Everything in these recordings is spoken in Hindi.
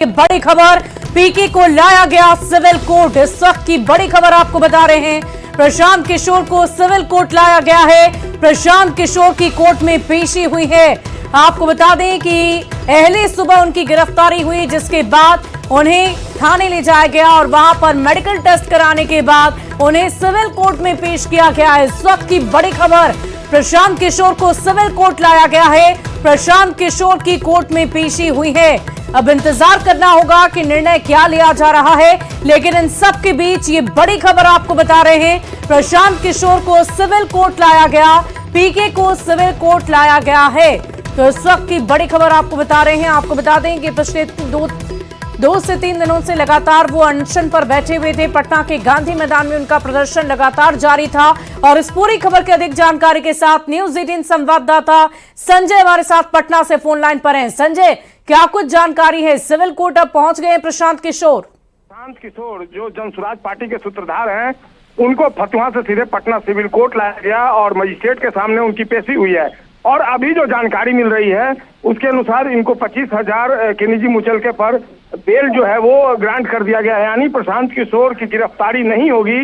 ये बड़ी खबर, पीके को लाया गया सिविल कोर्ट। इस वक्त की बड़ी खबर आपको बता रहे हैं, प्रशांत किशोर को सिविल कोर्ट लाया गया है। प्रशांत किशोर की कोर्ट में पेशी हुई है। आपको बता दें कि पहले सुबह उनकी गिरफ्तारी हुई, जिसके बाद उन्हें थाने ले जाया गया और वहां पर मेडिकल टेस्ट कराने के बाद उन्हें सिविल कोर्ट में पेश किया गया है। इस वक्त की बड़ी खबर, प्रशांत किशोर को सिविल कोर्ट लाया गया है। प्रशांत किशोर की कोर्ट में पेशी हुई है। अब इंतजार करना होगा कि निर्णय क्या लिया जा रहा है, लेकिन इन सब के बीच ये बड़ी खबर आपको बता रहे हैं, प्रशांत किशोर को सिविल कोर्ट लाया गया, पीके को सिविल कोर्ट लाया गया है। तो इस वक्त की बड़ी खबर आपको बता रहे हैं। आपको बता दें कि पिछले दो से तीन दिनों से लगातार वो अनशन पर बैठे हुए थे। पटना के गांधी मैदान में उनका प्रदर्शन लगातार जारी था। और इस पूरी खबर की अधिक जानकारी के साथ न्यूज 18 संवाददाता संजय हमारे साथ पटना से फोन लाइन पर हैं। संजय, क्या कुछ जानकारी है? सिविल कोर्ट अब पहुंच गए हैं प्रशांत किशोर। प्रशांत किशोर जो जनसुराज पार्टी के सूत्रधार हैं, उनको फतुहा से सीधे पटना सिविल कोर्ट लाया गया और मजिस्ट्रेट के सामने उनकी पेशी हुई है। और अभी जो जानकारी मिल रही है उसके अनुसार इनको 25,000 के निजी मुचलके पर बेल जो है वो ग्रांट कर दिया गया है। यानी प्रशांत किशोर की गिरफ्तारी नहीं होगी,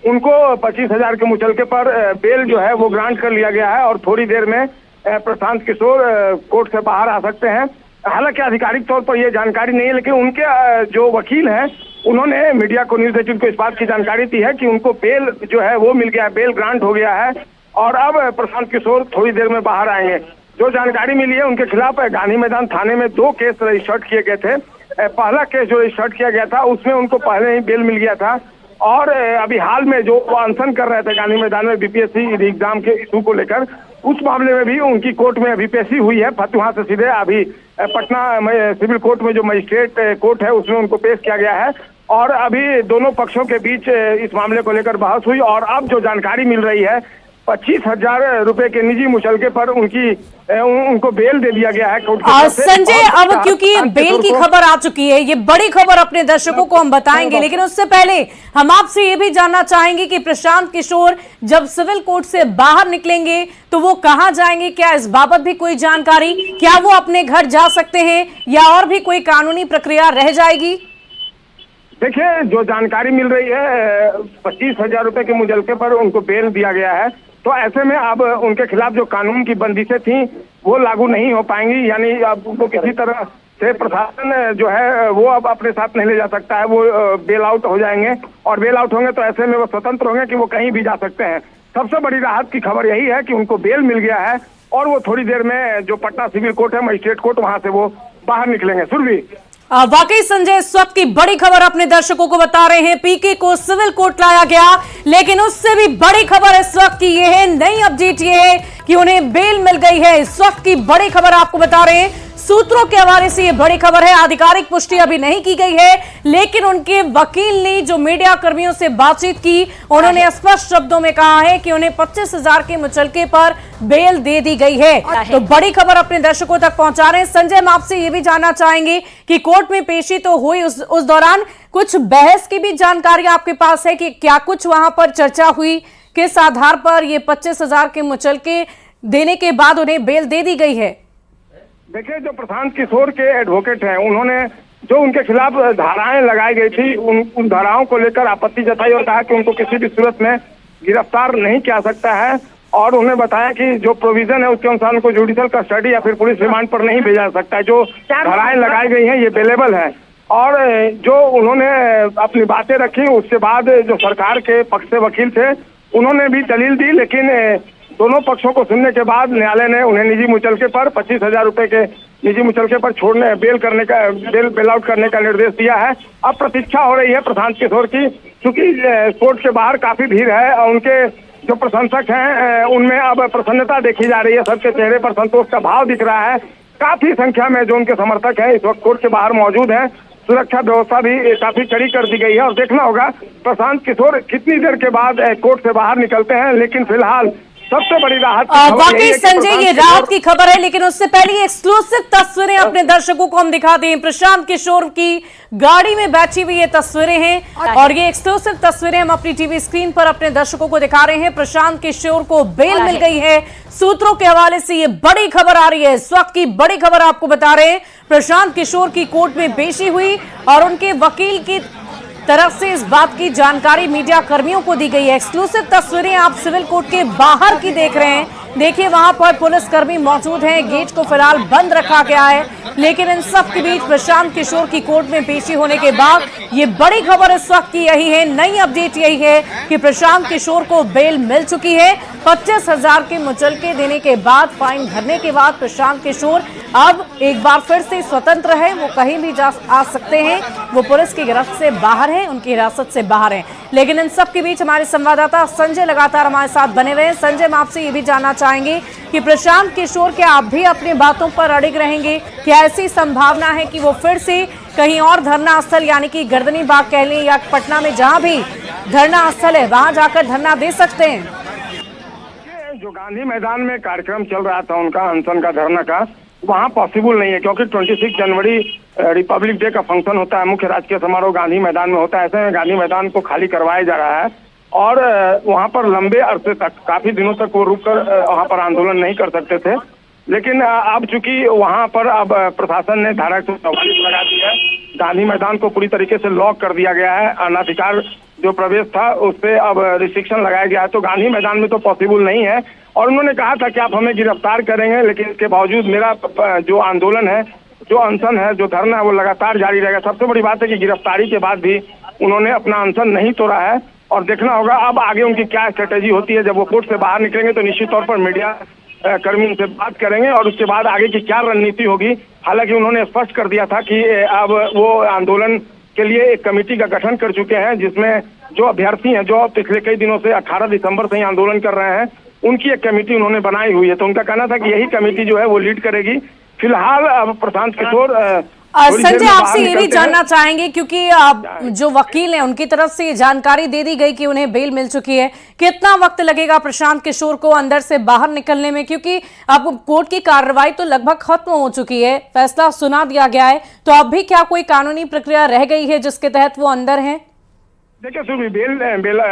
उनको 25,000 के मुचलके पर बेल जो है वो ग्रांट कर लिया गया है और थोड़ी देर में प्रशांत किशोर कोर्ट से बाहर आ सकते हैं। हालांकि आधिकारिक तौर पर यह जानकारी नहीं है, लेकिन उनके जो वकील हैं उन्होंने मीडिया को, न्यूज 18 को इस बात की जानकारी दी है कि उनको बेल जो है वो मिल गया है, बेल ग्रांट हो गया है और अब प्रशांत किशोर थोड़ी देर में बाहर आएंगे। जो जानकारी मिली है उनके खिलाफ गांधी मैदान थाने में 2 केस रजिस्टर्ड किए गए थे। पहला केस जो रजिस्टर्ड किया गया था उसमें उनको पहले ही बेल मिल गया था और अभी हाल में जो अनशन कर रहे थे गांधी मैदान में बीपीएससी एग्जाम के इशू को लेकर, उस मामले में भी उनकी कोर्ट में अभी पेशी हुई है। फतुहा से सीधे अभी पटना सिविल कोर्ट में जो मजिस्ट्रेट कोर्ट है उसमें उनको पेश किया गया है और अभी दोनों पक्षों के बीच इस मामले को लेकर बहस हुई और अब जो जानकारी मिल रही है 25,000 रुपए के निजी मुचलके पर उनको बेल दे दिया गया है कोर्ट की तरफ से। संजय, अब क्योंकि ये बेल की खबर आ चुकी है, ये बड़ी खबर अपने दर्शकों को हम बताएंगे, लेकिन उससे पहले हम आपसे ये भी जानना चाहेंगे कि प्रशांत किशोर जब सिविल कोर्ट से बाहर निकलेंगे तो वो कहाँ जाएंगे? क्या इस बाबत भी कोई जानकारी? क्या वो अपने घर जा सकते हैं या और भी कोई कानूनी प्रक्रिया रह जाएगी? देखिए, जो जानकारी मिल रही है 25,000 रुपए के मुचलके पर उनको बेल दिया गया है, तो ऐसे में अब उनके खिलाफ जो कानून की बंदिशें थी वो लागू नहीं हो पाएंगी। यानी अब उनको किसी तरह से प्रशासन जो है वो अब अपने साथ नहीं ले जा सकता है, वो बेल आउट हो जाएंगे और बेल आउट होंगे तो ऐसे में वो स्वतंत्र होंगे कि वो कहीं भी जा सकते हैं। सबसे बड़ी राहत की खबर यही है कि उनको बेल मिल गया है और वो थोड़ी देर में जो पटना सिविल कोर्ट है, मजिस्ट्रेट कोर्ट, वहां से वो बाहर निकलेंगे। सुरभि, वाकई संजय, इस वक्त की बड़ी खबर अपने दर्शकों को बता रहे हैं, पीके को सिविल कोर्ट लाया गया, लेकिन उससे भी बड़ी खबर इस वक्त की ये है, नई अपडेट ये है कि उन्हें बेल मिल गई है। इस वक्त की बड़ी खबर आपको बता रहे हैं, सूत्रों के हवाले से ये बड़ी खबर है। आधिकारिक पुष्टि अभी नहीं की गई है, लेकिन उनके वकील ने जो मीडिया कर्मियों से बातचीत की, उन्होंने स्पष्ट शब्दों में कहा है कि उन्हें 25,000 के मुचलके पर बेल दे दी गई है। तो बड़ी खबर अपने दर्शकों तक पहुंचा रहे हैं। संजय, हम आपसे ये भी जानना चाहेंगे कि कोर्ट में पेशी तो हुई, उस दौरान कुछ बहस की भी जानकारी आपके पास है कि क्या कुछ वहां पर चर्चा हुई, किस आधार पर ये 25,000 के मुचलके देने के बाद उन्हें बेल दे दी गई है? देखिए, जो प्रशांत किशोर के एडवोकेट हैं उन्होंने जो उनके खिलाफ धाराएं लगाई गई थी उन धाराओं को लेकर आपत्ति जताई और कहा कि उनको किसी भी सूरत में गिरफ्तार नहीं किया सकता है और उन्हें बताया कि जो प्रोविजन है उसके अनुसार उनको जुडिशियल कस्टडी या फिर पुलिस रिमांड पर नहीं भेजा जा सकता है। जो धाराएं लगाई गई हैं ये बेलेबल है और जो उन्होंने अपनी बातें रखी उसके बाद जो सरकार के पक्ष से वकील थे उन्होंने भी दलील दी, लेकिन दोनों पक्षों को सुनने के बाद न्यायालय ने उन्हें निजी मुचलके पर 25,000 रुपए के निजी मुचलके पर छोड़ने, बेल आउट करने का निर्देश दिया है। अब प्रतीक्षा हो रही है प्रशांत किशोर की, क्योंकि कोर्ट के बाहर काफी भीड़ है और उनके जो प्रशंसक हैं उनमें अब प्रसन्नता देखी जा रही है, सबके चेहरे पर संतोष का भाव दिख रहा है। काफी संख्या में जो उनके समर्थक हैं इस वक्त कोर्ट के बाहर मौजूद हैं। सुरक्षा व्यवस्था भी काफी कड़ी कर दी गई है और देखना होगा प्रशांत किशोर कितनी देर के बाद कोर्ट से बाहर निकलते हैं। लेकिन फिलहाल सबसे बड़ी राहत वाकई संजय, ये राहत की खबर है, लेकिन उससे पहले एक्सक्लूसिव तस्वीरें अपने दर्शकों को हम दिखा दें। प्रशांत किशोर की गाड़ी में बैठी हुई ये तस्वीरें हैं और ये एक्सक्लूसिव तस्वीरें हम अपनी टीवी स्क्रीन पर अपने दर्शकों को दिखा रहे हैं। प्रशांत किशोर को बेल मिल गई है। सूत्रों के हवाले से ये बड़ी खबर आ रही है, इस वक्त की बड़ी खबर आपको बता रहे हैं। प्रशांत किशोर की कोर्ट में पेशी हुई और उनके वकील की तरफ से इस बात की जानकारी मीडिया कर्मियों को दी गई है। एक्सक्लूसिव तस्वीरें आप सिविल कोर्ट के बाहर की देख रहे हैं। देखिए वहां पर पुलिसकर्मी मौजूद हैं, गेट को फिलहाल बंद रखा गया है, लेकिन इन सब के बीच प्रशांत किशोर की कोर्ट में पेशी होने के बाद ये बड़ी खबर इस वक्त की यही है, नई अपडेट यही है कि प्रशांत किशोर को बेल मिल चुकी है। 25,000 के मुचलके देने के बाद, फाइन भरने के बाद प्रशांत किशोर अब एक बार फिर से स्वतंत्र है, वो कहीं भी आ सकते हैं, वो पुलिस की गिरफ्त से बाहर हैं, उनकी हिरासत से बाहर हैं। लेकिन इन सब के बीच हमारे संवाददाता संजय लगातार हमारे साथ बने हुए हैं। संजय, मैं आपसे ये भी जानना चाहेंगे कि प्रशांत किशोर क्या आप भी अपनी बातों पर अड़िग रहेंगे? क्या ऐसी संभावना है कि वो फिर से कहीं और धरना स्थल यानी कि गर्दनी बाग कह लें या पटना में जहां भी धरना स्थल है वहां जाकर धरना दे सकते हैं? जो गांधी मैदान में कार्यक्रम चल रहा था उनका अनशन का, धरना का, वहाँ पॉसिबल नहीं है क्योंकि 26 जनवरी रिपब्लिक डे का फंक्शन होता है, मुख्य राजकीय समारोह गांधी मैदान में होता है। ऐसे में गांधी मैदान को खाली करवाया जा रहा है और वहाँ पर लंबे अरसे तक, काफी दिनों तक वो रुककर वहाँ पर आंदोलन नहीं कर सकते थे। लेकिन अब चूंकि वहाँ पर अब प्रशासन ने धारा 144 लगा दी है, गांधी मैदान को पूरी तरीके से लॉक कर दिया गया है, अनाधिकार जो प्रवेश था उस पर अब रिस्ट्रिक्शन लगाया गया है, तो गांधी मैदान में तो पॉसिबल नहीं है। और उन्होंने कहा था कि आप हमें गिरफ्तार करेंगे, लेकिन इसके बावजूद मेरा जो आंदोलन है, जो अनशन है, जो धरना है, वो लगातार जारी रहेगा। सबसे बड़ी बात है कि गिरफ्तारी के बाद भी उन्होंने अपना अनशन नहीं तोड़ा है और देखना होगा अब आगे उनकी क्या स्ट्रेटेजी होती है। जब वो कोर्ट से बाहर निकलेंगे तो निश्चित तौर पर मीडिया कर्मी उनसे बात करेंगे और उसके बाद आगे की क्या रणनीति होगी। हालांकि उन्होंने स्पष्ट कर दिया था कि अब वो आंदोलन के लिए एक कमेटी का गठन कर चुके हैं, जिसमें जो अभ्यर्थी हैं, जो पिछले कई दिनों से 18 दिसंबर से ही आंदोलन कर रहे हैं, उनकी एक कमेटी उन्होंने बनाई हुई है। तो उनका कहना था कि यही कमेटी जो है वो लीड करेगी। फिलहाल अब प्रशांत किशोर संजय, आपसे ये भी जानना चाहेंगे क्योंकि जो वकील हैं उनकी तरफ से ये जानकारी दे दी गई कि उन्हें बेल मिल चुकी है, कितना वक्त लगेगा प्रशांत किशोर को अंदर से बाहर निकलने में? क्योंकि अब कोर्ट की कार्रवाई तो लगभग खत्म हो चुकी है, फैसला सुना दिया गया है, तो अब भी क्या कोई कानूनी प्रक्रिया रह गई है जिसके तहत वो अंदर है? देखिए सुबह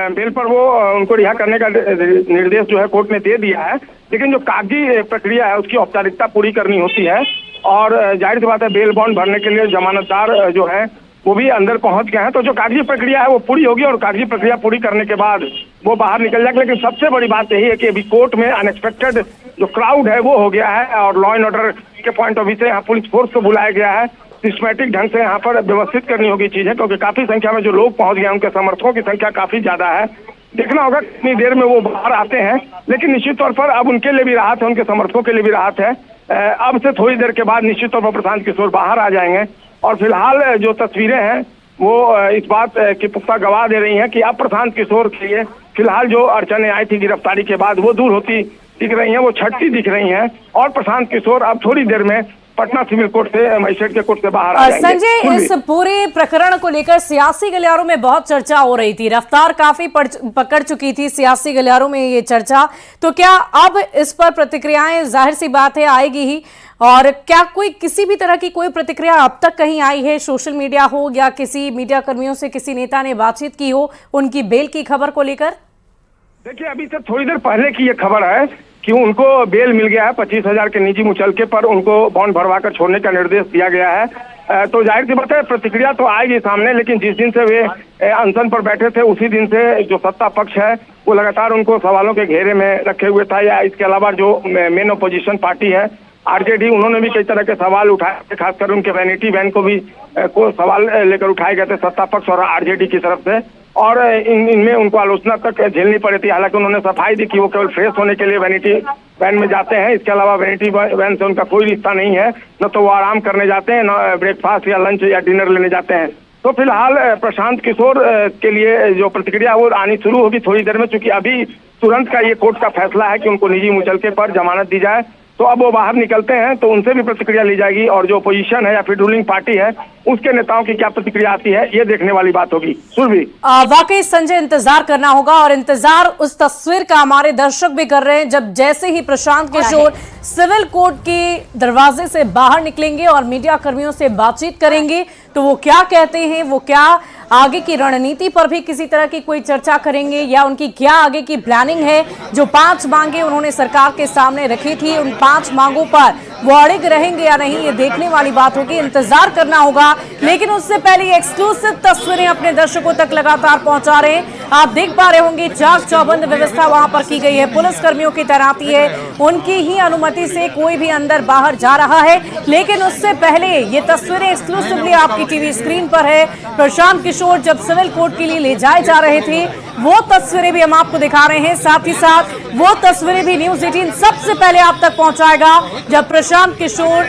बेल पर वो उनको रिहा करने का निर्देश जो है कोर्ट ने दे दिया है, लेकिन जो कागजी प्रक्रिया है उसकी औपचारिकता पूरी करनी होती है और जाहिर सी बात है बेल बॉन्ड भरने के लिए जमानतदार जो है वो भी अंदर पहुंच गए हैं। तो जो कागजी प्रक्रिया है वो पूरी होगी और कागजी प्रक्रिया पूरी करने के बाद वो बाहर निकल जाएगा। लेकिन सबसे बड़ी बात यही है कि अभी कोर्ट में अनएक्सपेक्टेड जो क्राउड है वो हो गया है और लॉ एंड ऑर्डर के पॉइंट ऑफ व्यू से यहाँ पुलिस फोर्स को बुलाया गया है। सिस्टमैटिक ढंग से यहाँ पर व्यवस्थित करनी होगी चीजें, क्योंकि काफी संख्या में जो लोग पहुंच गए हैं उनके समर्थकों की संख्या काफी ज्यादा है। देखना होगा कितनी देर में वो बाहर आते हैं, लेकिन निश्चित तौर पर अब उनके लिए भी राहत है, उनके समर्थकों के लिए भी राहत है। अब से थोड़ी देर के बाद निश्चित तौर पर प्रशांत किशोर बाहर आ जाएंगे और फिलहाल जो तस्वीरें हैं वो इस बात की पुख्ता गवाह दे रही हैं कि अब प्रशांत किशोर के लिए फिलहाल जो अड़चनें आई थी गिरफ्तारी के बाद वो दूर होती दिख रही हैं, वो छटती दिख रही हैं और प्रशांत किशोर अब थोड़ी देर में पटना सिविल कोर्ट से, मजिस्ट्रेट के कोर्ट से बाहर आ जाएंगे। संजय, इस पूरे प्रकरण को लेकर सियासी गलियारों में बहुत चर्चा हो रही थी, रफ्तार काफी पकड़ चुकी थी सियासी गलियारों में ये चर्चा, तो क्या अब इस पर प्रतिक्रियाएं जाहिर सी बात है आएगी ही? और क्या कोई किसी भी तरह की कोई प्रतिक्रिया अब तक कहीं आई है, सोशल मीडिया हो या किसी मीडिया कर्मियों से किसी नेता ने बातचीत की हो उनकी बेल की खबर को लेकर? देखिए अभी से थोड़ी देर पहले की ये खबर है कि उनको बेल मिल गया है, 25,000 के निजी मुचलके पर उनको बॉन्ड भरवा कर छोड़ने का निर्देश दिया गया है। तो जाहिर सी बात है प्रतिक्रिया तो आएगी सामने, लेकिन जिस दिन से वे अनशन पर बैठे थे उसी दिन से जो सत्ता पक्ष है वो लगातार उनको सवालों के घेरे में रखे हुए था। या इसके अलावा जो मेन अपोजिशन पार्टी है आरजेडी, उन्होंने भी कई तरह के सवाल उठाए, खासकर उनके वैनिटी वैन को भी सवाल लेकर उठाए गए थे सत्ता पक्ष और आरजेडी की तरफ से, और इनमें उनको आलोचना तक झेलनी पड़ी थी। हालांकि उन्होंने सफाई दी कि वो केवल फ्रेश होने के लिए वैनिटी वैन में जाते हैं, इसके अलावा वैनिटी वैन से उनका कोई रिश्ता नहीं है, न तो वो आराम करने जाते हैं, न ब्रेकफास्ट या लंच या डिनर लेने जाते हैं। तो फिलहाल प्रशांत किशोर के लिए जो प्रतिक्रिया वो आनी शुरू होगी थोड़ी देर में, चूंकि अभी तुरंत का ये कोर्ट का फैसला है कि उनको निजी मुचलके पर जमानत दी जाए, तो अब वो बाहर निकलते हैं तो उनसे भी प्रतिक्रिया ली जाएगी और जो अपोजिशन है या फिर रूलिंग पार्टी है उसके नेताओं की क्या प्रतिक्रिया आती है ये देखने वाली बात होगी। सुरभि, वाकई संजय इंतजार करना होगा और इंतजार उस तस्वीर का हमारे दर्शक भी कर रहे हैं जब जैसे ही प्रशांत किशोर सिविल कोर्ट के दरवाजे से बाहर निकलेंगे और मीडिया कर्मियों से बातचीत करेंगे तो वो क्या कहते हैं, वो क्या आगे की रणनीति पर भी किसी तरह की कोई चर्चा करेंगे या उनकी क्या आगे की प्लानिंग है। जो 5 मांगे उन्होंने सरकार के सामने रखी थी, उन 5 मांगों पर वो अड़िग रहेंगे या नहीं, ये देखने वाली बात होगी, इंतजार करना होगा। लेकिन उससे पहले एक्सक्लूसिव तस्वीरें अपने दर्शकों तक लगातार पहुंचा रहे हैं। आप देख पा रहे होंगे चाक चौबंद व्यवस्था वहां पर की गई है, पुलिस कर्मियों की तैनाती है, उनकी ही अनुमति से कोई भी अंदर बाहर जा रहा है। लेकिन उससे पहले ये तस्वीरें एक्सक्लूसिवली आपकी टीवी स्क्रीन पर है। प्रशांत किशोर जब सिविल कोर्ट के लिए ले जाए जा रहे थे, वो तस्वीरें भी हम आपको दिखा रहे हैं। साथ ही साथ वो तस्वीरें भी न्यूज़ 18 सबसे पहले आप तक पहुंचाएगा जब प्रशांत किशोर